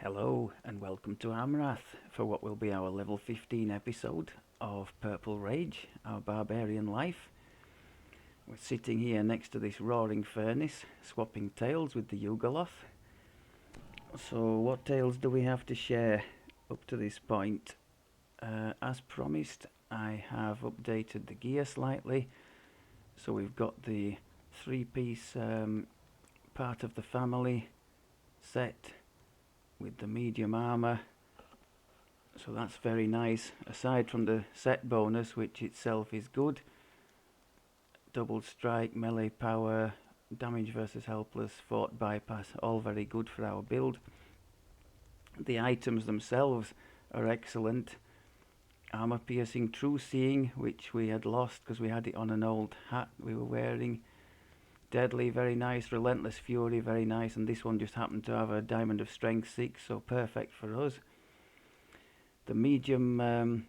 Hello and welcome to Amrath for what will be our level 15 episode of Purple Rage, our barbarian life. We're sitting here next to this roaring furnace, swapping tales with the Yugoloth. So what tales do we have to share up to this point? As promised, I have updated the gear slightly. So we've got the three-piece part of the family set with the medium armor, so that's very nice. Aside from the set bonus, which itself is good, double strike, melee power, damage versus helpless, fort bypass, all very good for our build. The items themselves are excellent. Armor piercing, true seeing, which we had lost because we had it on an old hat we were wearing. Deadly, very nice. Relentless fury, very nice. And this one just happened to have a diamond of strength 6, so perfect for us. The medium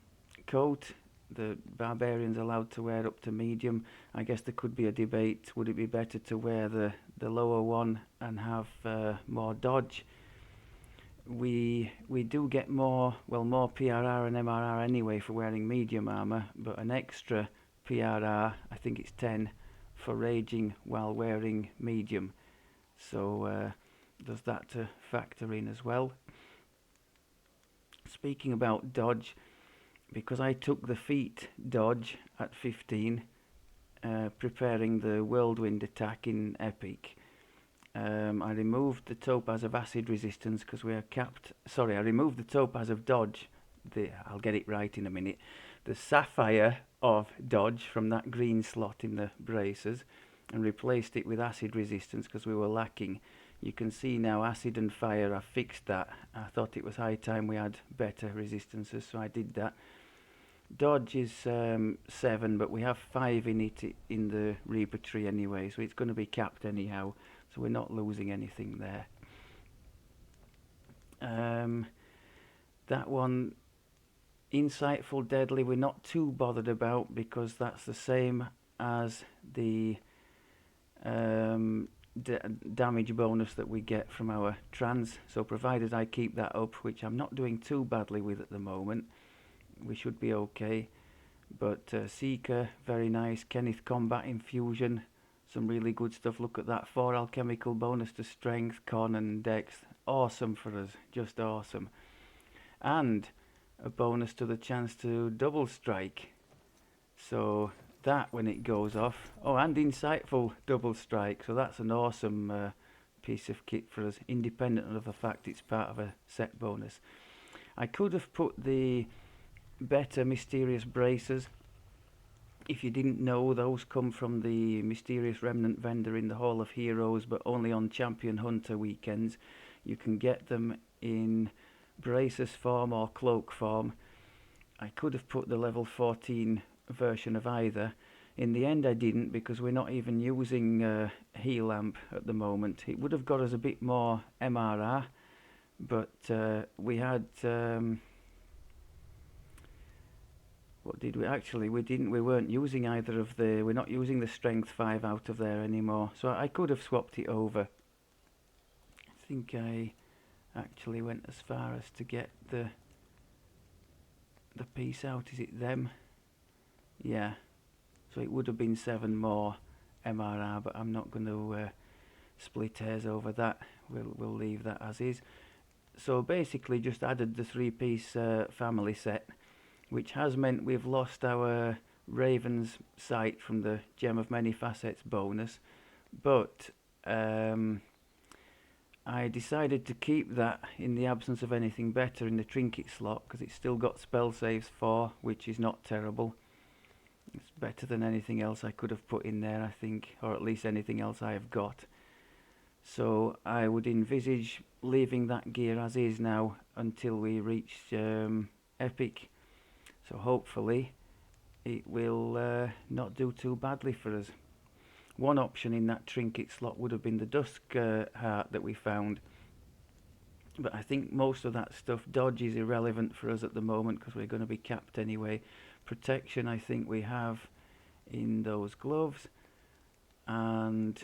coat, the barbarians allowed to wear up to medium. I guess there could be a debate, would it be better to wear the lower one and have more dodge? We do get more PRR and MRR anyway for wearing medium armor, but an extra PRR, I think it's 10, for raging while wearing medium, so there's that to factor in as well. Speaking about dodge, because I took the feat dodge at 15, preparing the whirlwind attack in epic, I removed the topaz of acid resistance because we are capped. Sorry, I removed the topaz of dodge. I'll get it right in a minute. The sapphire of dodge from that green slot in the braces and replaced it with acid resistance because we were lacking. You can see now acid and fire, I fixed that. I thought it was high time we had better resistances, so I did that. Dodge is 7, but we have 5 in it in the Reaper tree anyway, so it's going to be capped anyhow, so we're not losing anything there. That one, insightful deadly, we're not too bothered about because that's the same as the damage bonus that we get from our trans, so provided I keep that up, which I'm not doing too badly with at the moment, we should be okay. But Seeker, very nice. Kenneth Combat Infusion, some really good stuff. Look at that, 4 alchemical bonus to strength, con and dex, awesome for us, just awesome. And a bonus to the chance to double strike, so that when it goes off, and insightful double strike, so that's an awesome piece of kit for us, independent of the fact it's part of a set bonus. I could have put the better mysterious braces. If you didn't know, those come from the mysterious remnant vendor in the Hall of Heroes, but only on Champion Hunter weekends. You can get them in braces form or cloak form. I could have put the level 14 version of either. In the end I didn't, because we're not even using heal amp at the moment. It would have got us a bit more MRR, but we had what did we actually, we weren't using either of we're not using the strength 5 out of there anymore, so I could have swapped it over. I think I actually went as far as to get the piece out. Is it them? Yeah, so it would have been 7 more MRR, but I'm not going to split hairs over that. We'll leave that as is. So basically just added the 3-piece family set, which has meant we've lost our Raven's Sight from the Gem of Many Facets bonus, but I decided to keep that in the absence of anything better in the trinket slot, because it's still got spell saves 4, which is not terrible. It's better than anything else I could have put in there, I think, or at least anything else I have got. So I would envisage leaving that gear as is now until we reach epic. So hopefully it will not do too badly for us. One option in that trinket slot would have been the Dusk Heart that we found, but I think most of that stuff, dodge is irrelevant for us at the moment because we're going to be capped anyway. Protection I think we have in those gloves, and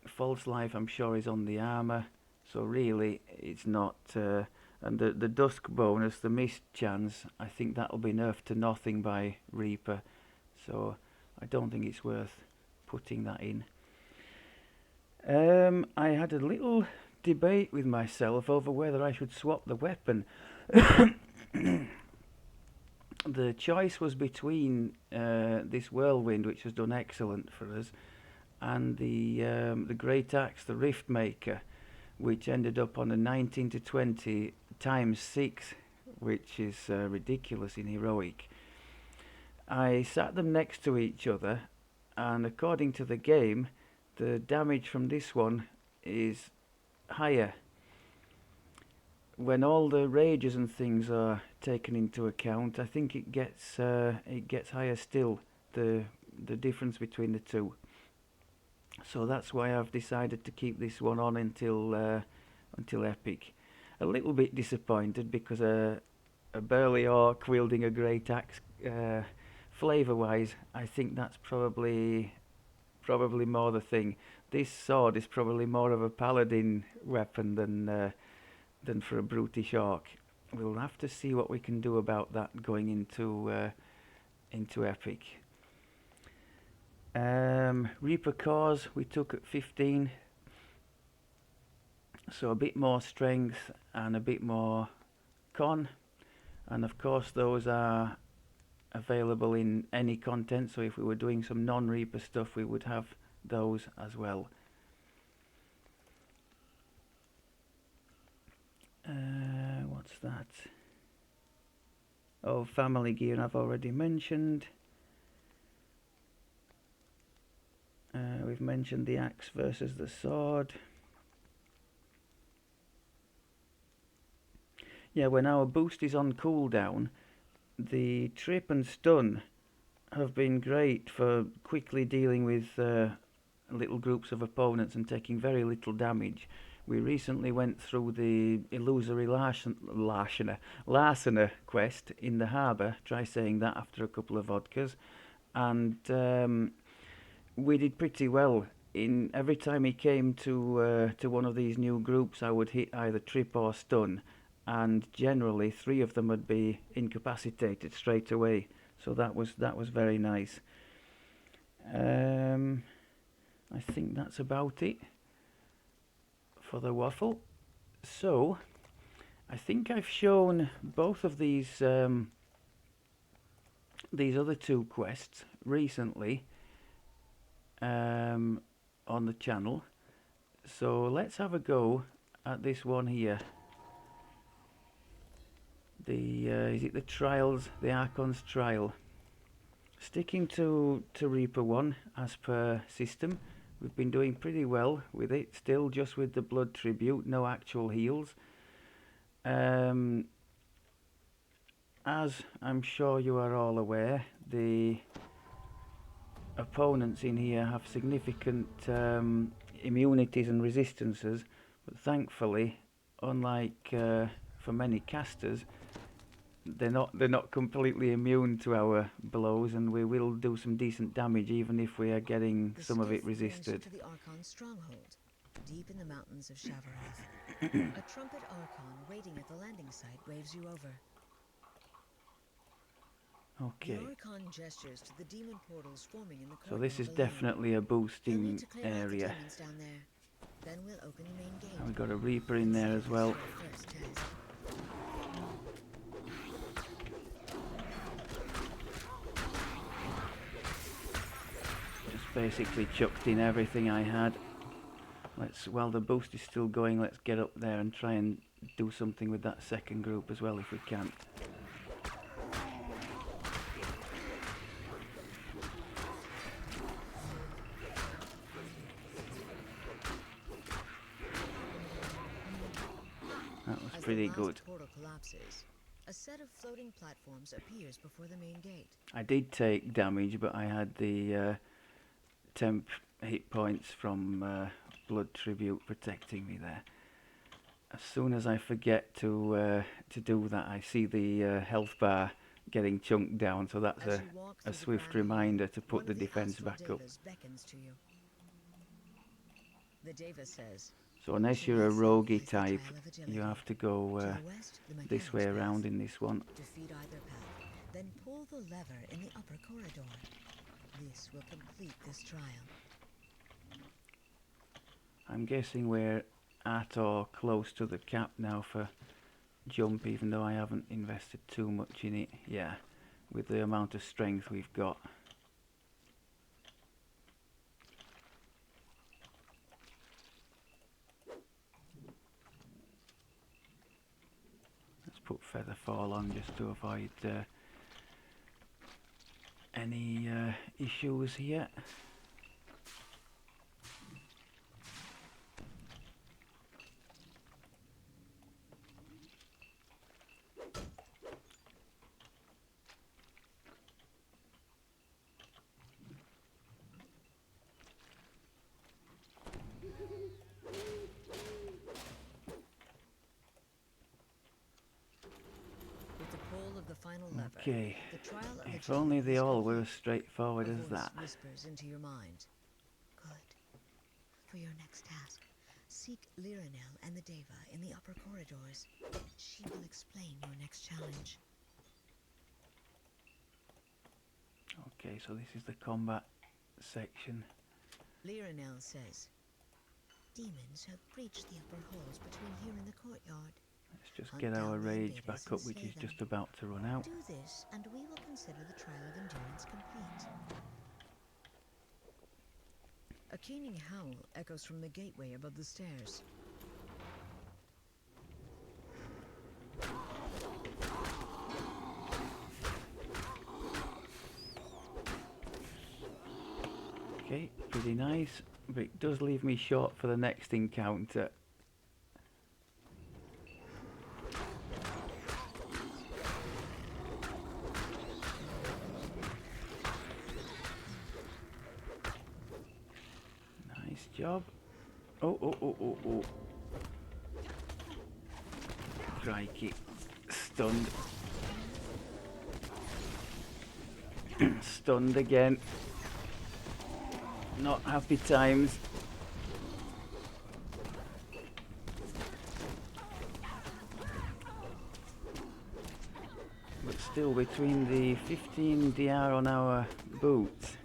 false life I'm sure is on the armor, So really, it's not. And the dusk bonus, the mist chance, I think that'll be nerfed to nothing by Reaper. So I don't think it's worth putting that in. I had a little debate with myself over whether I should swap the weapon. The choice was between this whirlwind, which has done excellent for us, and the great axe, the rift maker, which ended up on a 19 to 20 times 6, which is ridiculous in heroic. I sat them next to each other, and according to the game, the damage from this one is higher. When all the rages and things are taken into account, I think it gets higher still, the difference between the two. So that's why I've decided to keep this one on until epic. A little bit disappointed because a burly orc wielding a great axe, flavour-wise, I think that's probably more the thing. This sword is probably more of a paladin weapon than for a brutish orc. We'll have to see what we can do about that going into epic. Reaper cores we took at 15, so a bit more strength and a bit more con, and of course those are available in any content, so if we were doing some non-Reaper stuff we would have those as well. What's that? Oh, family gear I've already mentioned. We've mentioned the axe versus the sword. Yeah, when our boost is on cooldown, the trip and stun have been great for quickly dealing with little groups of opponents and taking very little damage. We recently went through the illusory Larcener quest in the harbour. Try saying that after a couple of vodkas. And we did pretty well. In every time he came to one of these new groups, I would hit either trip or stun, and generally 3 of them would be incapacitated straight away. So that was very nice. I think that's about it for the waffle. So I think I've shown both of these other 2 quests recently on the channel. So let's have a go at this one here. Is it the trials, the Archons trial? Sticking to Reaper 1 as per system. We've been doing pretty well with it, still just with the blood tribute, no actual heals. As I'm sure you are all aware, the opponents in here have significant immunities and resistances, but thankfully, unlike for many casters, they're not completely immune to our blows, and we will do some decent damage even if we are getting some of it resisted. To the Archon stronghold, deep in the mountains of Shavarath. A trumpet Archon waiting at the landing site waves you over. Okay. The Archon gestures to the demon portals forming in the So this is below. definitely a boosting area. Then we'll open the main gate. And we've got a Reaper in there as well. First test. Just basically chucked in everything I had. While the boost is still going, let's get up there and try and do something with that second group as well if we can. That was pretty good. Portal collapses, a set of floating platforms appears before the main gate. I did take damage, but I had the temp hit points from blood tribute protecting me there. As soon as I forget to do that, I see the health bar getting chunked down, so that's a swift reminder to put the defense back up. The Deva says. So unless you're a roguey type, you have to go To the west, the this way mechanic's around path. in this one. Defeat either path, then pull the lever in the upper corridor. This will complete this trial. I'm guessing we're at or close to the cap now for jump, even though I haven't invested too much in it. Yeah, with the amount of strength we've got. Let's put feather fall on just to avoid any issues here. With the pull of the final lever, Okay, the trial of the if only champion they is all were complete. as straightforward A as voice that. whispers into your mind. Good. For your next task, seek Liranel and the Deva in the upper corridors. She will explain your next challenge. Okay, so this is the combat section. Liranel says, demons have breached the upper halls between here and the courtyard. Let's just Hunt get our down the rage invaders back and up, which slay is them. just about to run out. Do this, and we will consider the trial of endurance complete. A keening howl echoes from the gateway above the stairs. Okay, pretty nice, but it does leave me short for the next encounter. Nice job. Oh. Crikey. Stunned. Stunned again. Not happy times. But still, between the 15 DR on our boots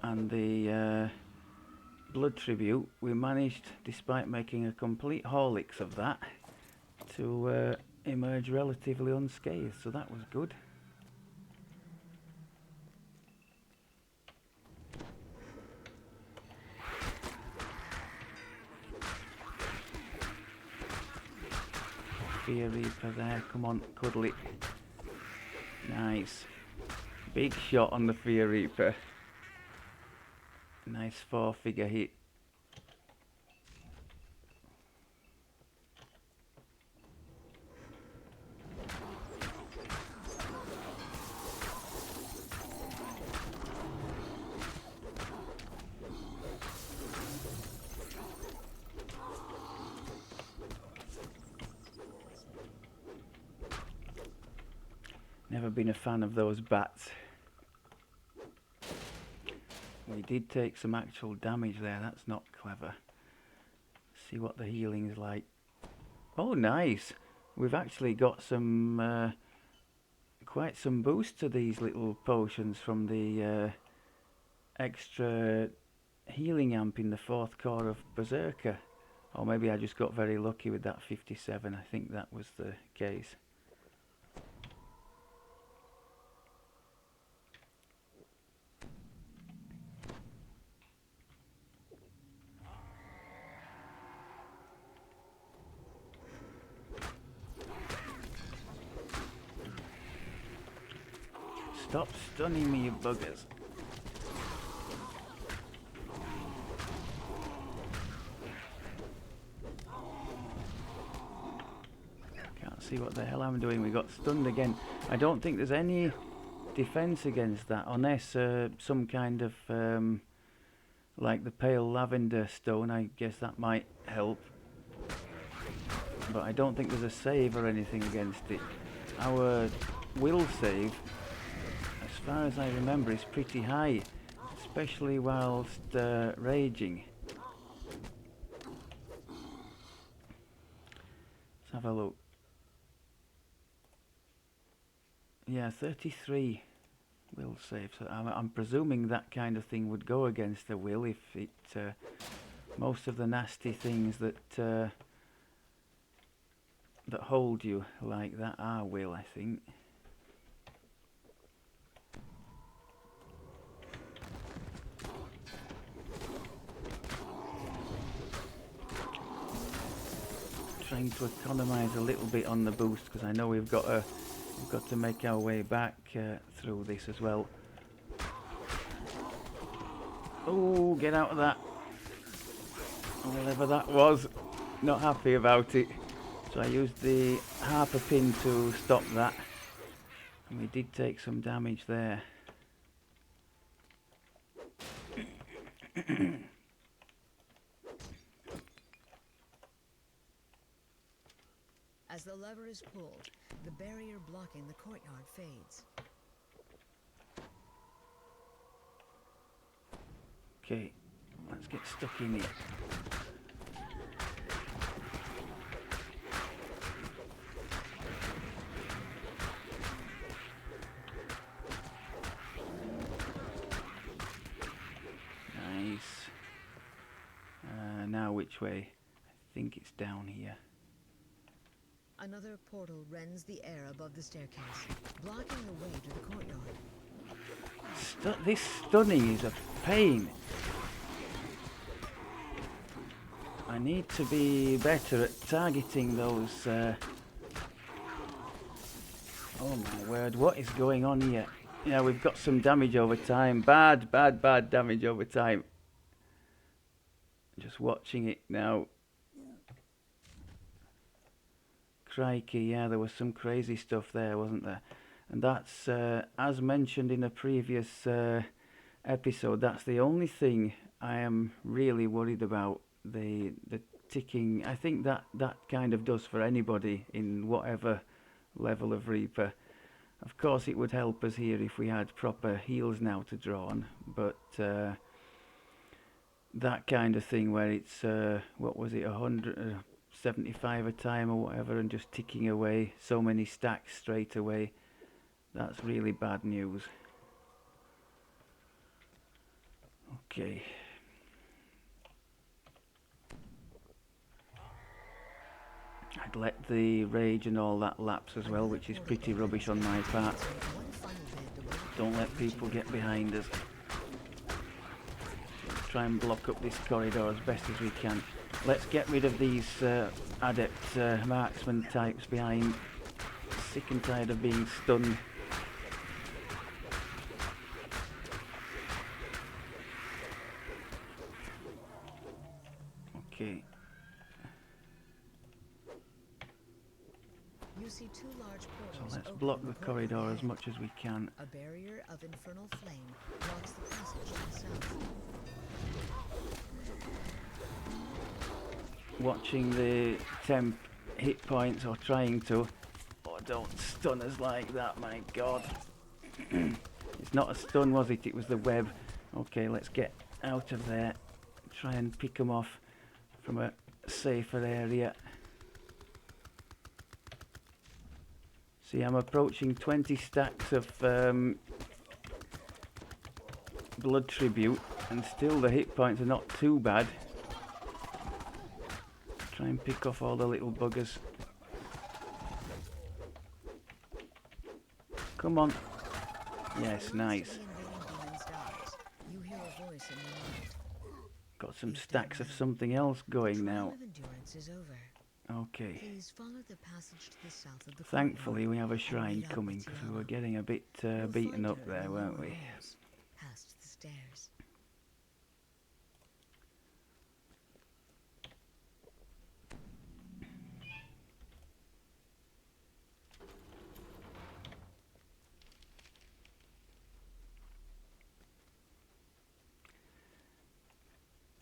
and the blood tribute, we managed, despite making a complete Horlicks of that, to emerge relatively unscathed, so that was good. Fear Reaper there, come on, cuddle it. Nice. Big shot on the Fear Reaper. Nice 4-figure hit. Never been a fan of those bats. We did take some actual damage there, that's not clever. See what the healing's like. Oh, nice! We've actually got some quite some boost to these little potions from the extra healing amp in the 4th core of Berserker. Or maybe I just got very lucky with that 57, I think that was the case. Stop stunning me, you buggers. Can't see what the hell I'm doing. We got stunned again. I don't think there's any defense against that, unless some kind of like the pale lavender stone. I guess that might help, but I don't think there's a save or anything against it. Our will save, as far as I remember, is pretty high, especially whilst raging. have a look. Yeah, 33 will save. So I'm presuming that kind of thing would go against a will if it... most of the nasty things that that hold you like that are will, I think. Trying to economise a little bit on the boost because I know we've got to make our way back through this as well. Oh, get out of that! Whatever that was, not happy about it. So I used the harper pin to stop that, and we did take some damage there. As the lever is pulled, the barrier blocking the courtyard fades. Okay, let's get stuck in here. Nice. Now which way? I think it's down here. Another portal rends the air above the staircase, blocking the way to the courtyard. This stunning is a pain. I need to be better at targeting those... Oh my word, what is going on here? Yeah, we've got some damage over time. Bad damage over time. Just watching it now. Crikey, yeah, there was some crazy stuff there, wasn't there? And that's, as mentioned in a previous episode, that's the only thing I am really worried about. The ticking. I think that kind of does for anybody in whatever level of Reaper. Of course, it would help us here if we had proper heals now to draw on, but that kind of thing where it's, what was it, 175 a time or whatever, and just ticking away so many stacks straight away, that's really bad news. Okay. I'd let the rage and all that lapse as well, which is pretty rubbish on my part. Don't let people get behind us. Try and block up this corridor as best as we can. Let's get rid of these adept marksman types behind. Sick and tired of being stunned. Okay. You see two large portals. So let's block the corridor as much as we can. A barrier of infernal flame blocks the passage to the south. Watching the temp hit points, or trying to. Oh, don't stun us like that, my god. It's not a stun, was it? It was the web. Okay, let's get out of there. Try and pick them off from a safer area. See, I'm approaching 20 stacks of blood tribute, and still the hit points are not too bad. Try and pick off all the little buggers. Come on. Yes, nice. Got some stacks of something else going now. Okay. Thankfully we have a shrine coming, because we were getting a bit beaten up there, weren't we? Past the stairs.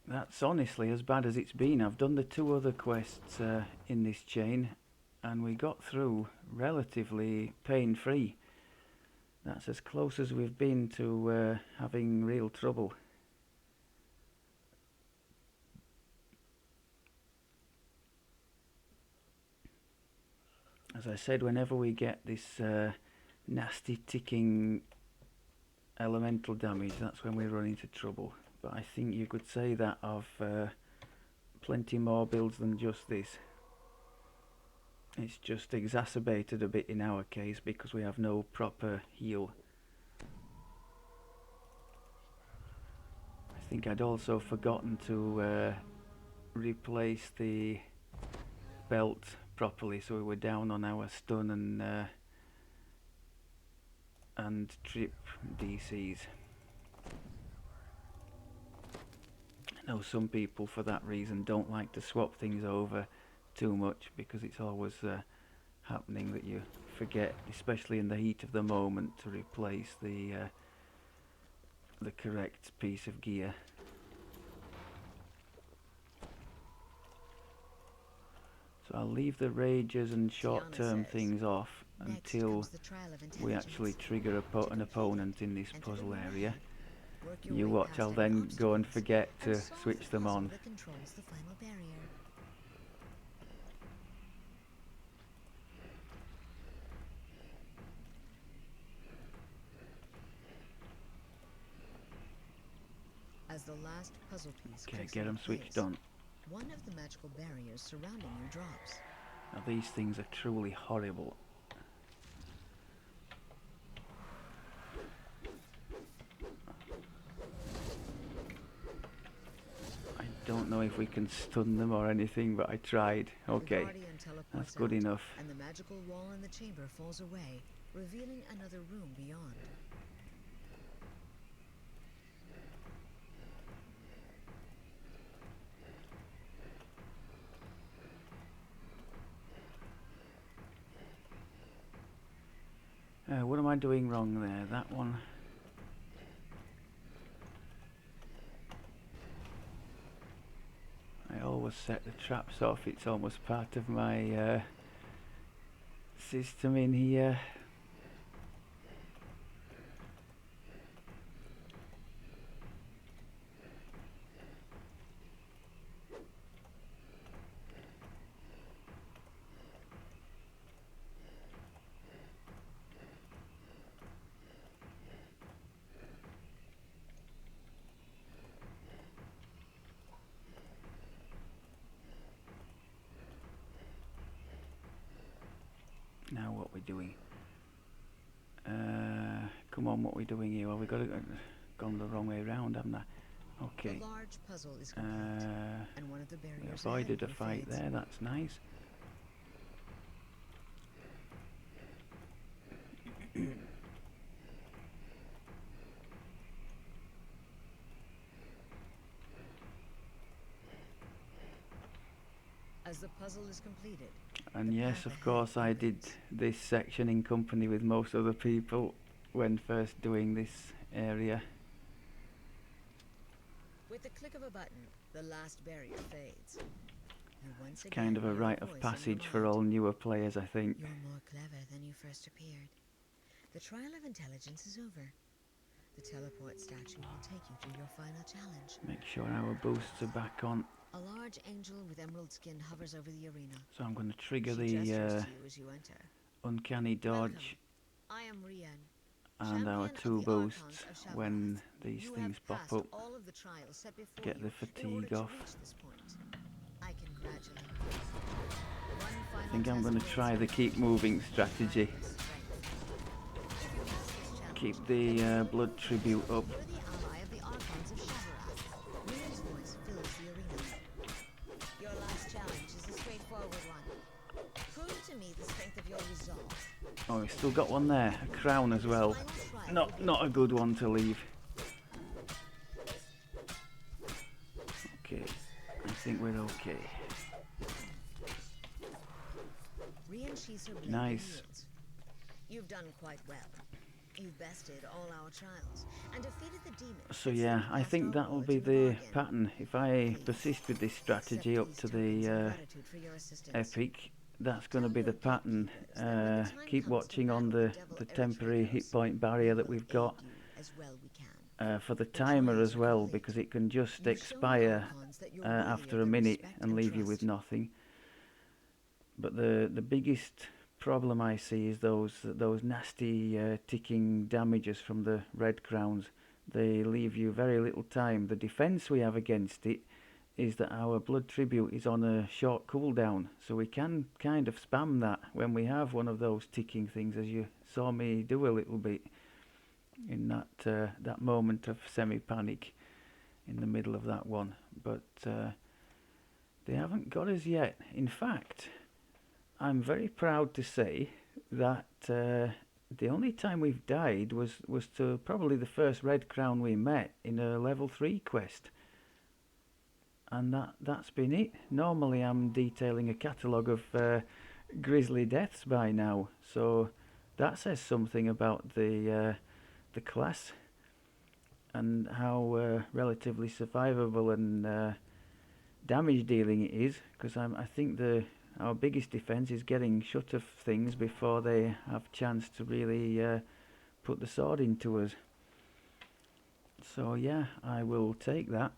That's honestly as bad as it's been. I've done the 2 other quests in this chain, and we got through relatively pain-free. That's as close as we've been to having real trouble. As I said, whenever we get this nasty ticking elemental damage, that's when we run into trouble. But I think you could say that of plenty more builds than just this. It's just exacerbated a bit in our case because we have no proper heal. I think I'd also forgotten to replace the belt properly, so we were down on our stun and trip DCs. I know some people for that reason don't like to swap things over too much because it's always happening that you forget, especially in the heat of the moment, to replace the correct piece of gear. So I'll leave the rages and short-term things off until we actually trigger an opponent in this puzzle area. You watch, I'll then go and forget to switch them on. As the last puzzle piece Okay, get them switched on. One of the magical barriers surrounding you drops. Now these things are truly horrible. I don't know if we can stun them or anything, but I tried. Okay, that's good enough. And the magical wall in the chamber falls away, revealing another room beyond. What am I doing wrong there? That one. I always set the traps off. It's almost part of my system in here. Now what we're doing? Come on, what we're doing here? Well, we've got to gone the wrong way around, haven't I? Okay. The large puzzle is complete, and one of the barriers we avoided a fight fades. there. That's nice. As the puzzle is completed. And yes, of course, I did this section in company with most other people when first doing this area. With the click of a button, the last barrier fades. It's kind of a rite of passage for all newer players, I think. You're more clever than you first appeared. The trial of intelligence is over. The teleport statue will take you to your final challenge. Make sure our boosts are back on. A large angel with emerald skin hovers over the arena. So I'm going to trigger She the gestures to you as you enter. uncanny dodge I am Rian, and our champion two of the boosts Archons of Shabbat. when these You things have pop passed up. all of the trials set before Get you the in order fatigue to off. reach this point. I congratulate you. One final I think I'm going to test try the awaits keep moving strategy. your strength. If you pass this challenge, Keep the blood tribute up. you're the ally of the Archons of Shabbat. Rian's voice fills the arena. Your last challenge is a straightforward one. Prove to me the strength of your resolve. Oh, we've still got one there. A crown as well. Not a good one to leave. Okay, I think we're okay. Rian sheathes her blade and Nice. yields. You've done quite well. You've bested all our trials and defeated the demon. So yeah, I think that'll be the pattern. If I persist with this strategy up to the epic, that's going to be the pattern. Keep watching on the temporary hit point barrier that we've got for the timer as well, because it can just expire after a minute and leave you with nothing. But the biggest problem I see is those nasty ticking damages from the red crowns. They leave you very little time. The defense we have against it is that our blood tribute is on a short cooldown, so we can kind of spam that when we have one of those ticking things, as you saw me do a little bit in that moment of semi-panic in the middle of that one. But they haven't got us yet. In fact, I'm very proud to say that the only time we've died was to probably the first red crown we met in a level 3 quest. And that's been it. Normally I'm detailing a catalogue of grisly deaths by now, so that says something about the class and how relatively survivable and damage dealing it is, because I think our biggest defence is getting shut of things before they have chance to really put the sword into us. So yeah, I will take that.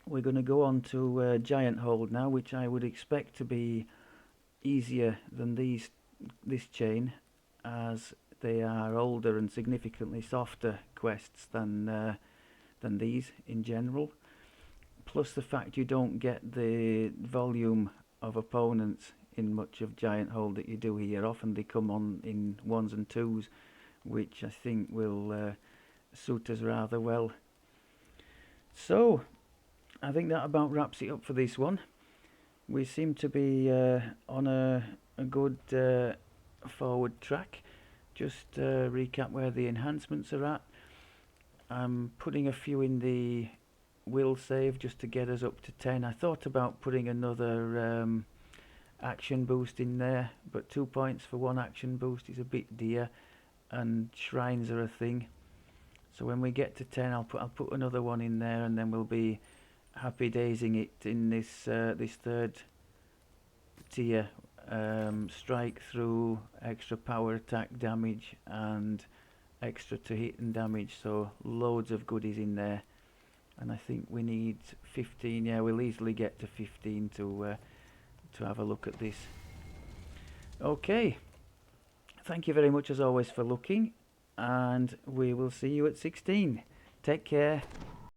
We're going to go on to Giant Hold now, which I would expect to be easier than this chain, as they are older and significantly softer quests than these in general. Plus the fact you don't get the volume of opponents in much of Giant Hold that you do here. Often they come on in 1s and 2s, which I think will suit us rather well. So I think that about wraps it up for this one. We seem to be on a good forward track. Just recap where the enhancements are at. I'm putting a few in the will save just to get us up to 10. I thought about putting another action boost in there, but 2 points for one action boost is a bit dear, and shrines are a thing. So when we get to 10, I'll put another one in there, and then we'll be happy daysing it in this third tier. Strike through, extra power attack damage, and extra to hit and damage. So loads of goodies in there. And I think we need 15. Yeah, we'll easily get to 15 to have a look at this. Okay, thank you very much as always for looking, and we will see you at 16. Take care.